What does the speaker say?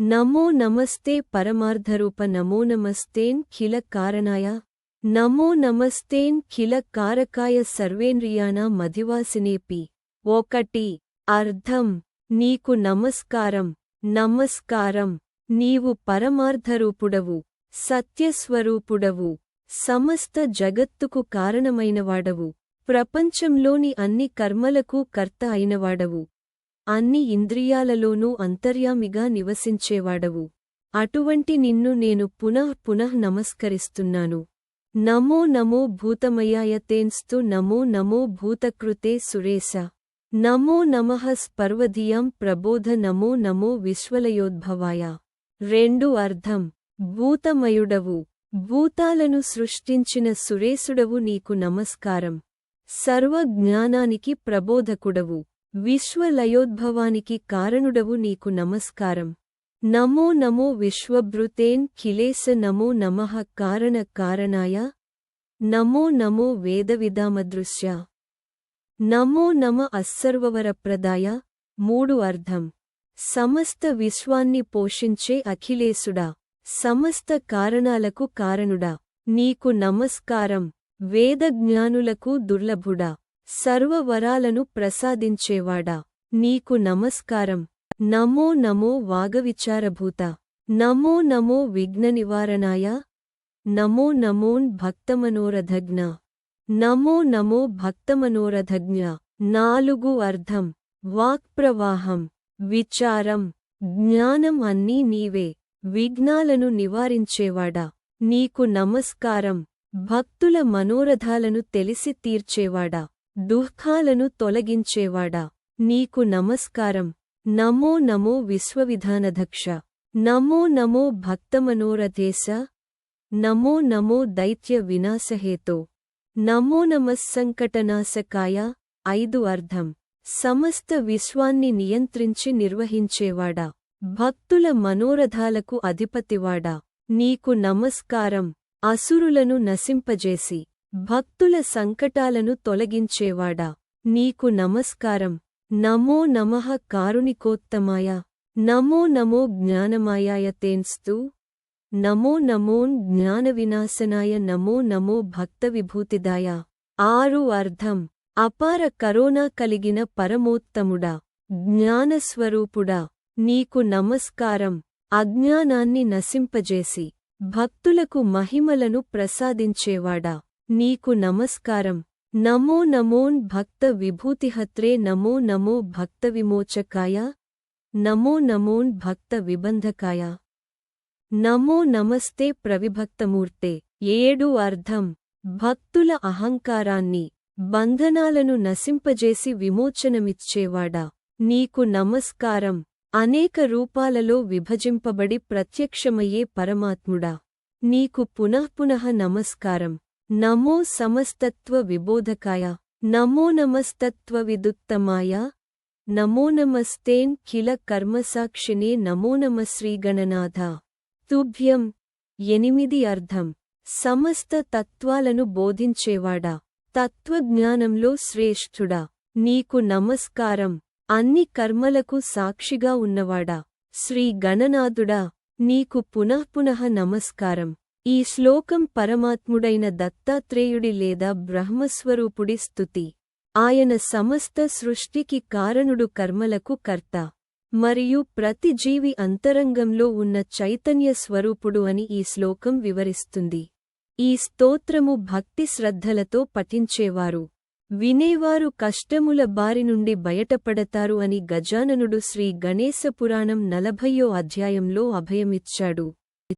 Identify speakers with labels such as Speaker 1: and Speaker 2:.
Speaker 1: నమో నమస్తే పరమార్థరూప నమో నమస్తేన్ఖిల కారణాయ నమో నమస్తేన్ఖిల కారకాయ సర్వేంద్రియాణా మధివాసినేపి. 1 అర్థం నీకు నమస్కారం. నమస్కారం. నీవు పరమార్థరూపుడవు, సత్యస్వరూపుడవు, సమస్త జగత్తుకు కారణమైనవాడవు, ప్రపంచంలోని అన్ని కర్మలకు కర్త అయినవాడవు, అన్ని ఇంద్రియాలలోనూ అంతర్యామిగా నివసించేవాడవు. అటువంటి నిన్ను నేను పునః నమస్కరిస్తున్నాను. నమో నమో భూతమయాయ తేన్స్తు నమో నమో భూతకృతే సురేశ. నమో నమః స్పర్వధియాం ప్రబోధ నమో నమో విశ్వలయోద్భవాయ. 2 అర్థం భూతమయుడవు, భూతాలను సృష్టించిన సురేశుడవు నీకు నమస్కారం. సర్వ జ్ఞానానికి ప్రబోధకుడవు, విశ్వలయోద్భవానికి కారణుడవు నీకు నమస్కారం. నమో నమో విశ్వభృతేన్ ఖిలేస నమో నమః కారణ కారణాయ. నమో నమో వేదవిదామదృశ్య. నమో నమ అస్సర్వవరప్రదాయ. 3 అర్థం సమస్త విశ్వాన్ని పోషించే అఖిలేశుడా, సమస్త కారణాలకు కారణుడా, నీకు నమస్కారం. వేదజ్ఞానులకు దుర్లభుడా, సర్వవరాలను ప్రసాదించేవాడా, నీకు నమస్కారం. నమో నమో వాగవిచారభూత. నమో నమో విఘ్ననివారణాయ. నమో నమోన్ భక్తమనోరథజ్ఞ. నమో నమో భక్తమనోరథజ్ఞ. 4 అర్థం వాక్ప్రవాహం, విచారం, జ్ఞానం అన్నీ నీవే, విఘ్నాలను నివారించేవాడా, నీకు నమస్కారం. భక్తుల మనోరథాలను తెలిసి తీర్చేవాడా, దుఃఖాలను తొలగించేవాడా, నీకు నమస్కారం. నమో నమో విశ్వవిధానధక్ష. నమో నమో భక్తమనోరథేశ. నమో నమో దైత్య వినాశహేతో. నమో నమస్సంకటనాశకాయ. 5 అర్థం సమస్త విశ్వాన్ని నియంత్రించి నిర్వహించేవాడా, భక్తుల మనోరథాలకు అధిపతివాడా, నీకు నమస్కారం. అసురులను నశింపజేసి భక్తుల సంకటాలను తొలగించేవాడా, నీకు నమస్కారం. నమో నమః కారుణికోత్తమాయ. నమో నమో జ్ఞానమాయాయ తేన్స్తు. నమో నమోన్ జ్ఞానవినాశనాయ. నమో నమో భక్తవిభూతిదాయ. 6 అర్థం అపార కరోనా కలిగిన పరమోత్తముడా, జ్ఞానస్వరూపుడా, నీకు నమస్కారం. అజ్ఞానాన్ని నశింపజేసి భక్తులకు మహిమలను ప్రసాదించేవాడా, నీకు నమస్కారం. నమో నమోన్ భక్త విభూతిహత్రే. నమో నమో భక్తవిమోచకాయ. నమో నమోన్ భక్త విబంధకాయ. నమో నమస్తే ప్రవిభక్తమూర్తే. 7 అర్థం భక్తుల అహంకారాన్ని, బంధనాలను నశింపజేసి విమోచనమిచ్చేవాడా, నీకు నమస్కారం. అనేక రూపాలలో విభజింపబడి ప్రత్యక్షమయ్యే పరమాత్ముడా, నీకు పునః నమస్కారం. నమో సమస్తత్వ విబోధకాయ. నమో నమస్తత్వ విదుత్తమాయ. నమో నమస్తేన్ ఖిల కర్మసాక్షినే. నమో నమ శ్రీగణనాథ తుభ్యం. 8 అర్థం సమస్త తత్వాలను బోధించేవాడా, తత్వజ్ఞానంలో శ్రేష్ఠుడా, నీకు నమస్కారం. అన్ని కర్మలకు సాక్షిగా ఉన్నవాడా, శ్రీ గణనాథుడా, నీకు పునః నమస్కారం. ఈ శ్లోకం పరమాత్ముడైన దత్తాత్రేయుడి లేదా బ్రహ్మస్వరూపుడి స్తుతి. ఆయన సమస్త సృష్టికి కారణుడు, కర్మలకు కర్త, మరియు ప్రతి జీవి అంతరంగంలో ఉన్న చైతన్య స్వరూపుడు అని ఈ శ్లోకం వివరిస్తుంది. ఈ స్తోత్రము భక్తి శ్రద్ధలతో పఠించేవారు, వినేవారు కష్టముల బారి నుండి బయటపడతారు అని గజాననుడు శ్రీ గణేశ పురాణం 40వ అధ్యాయంలో అభయమిచ్చాడు.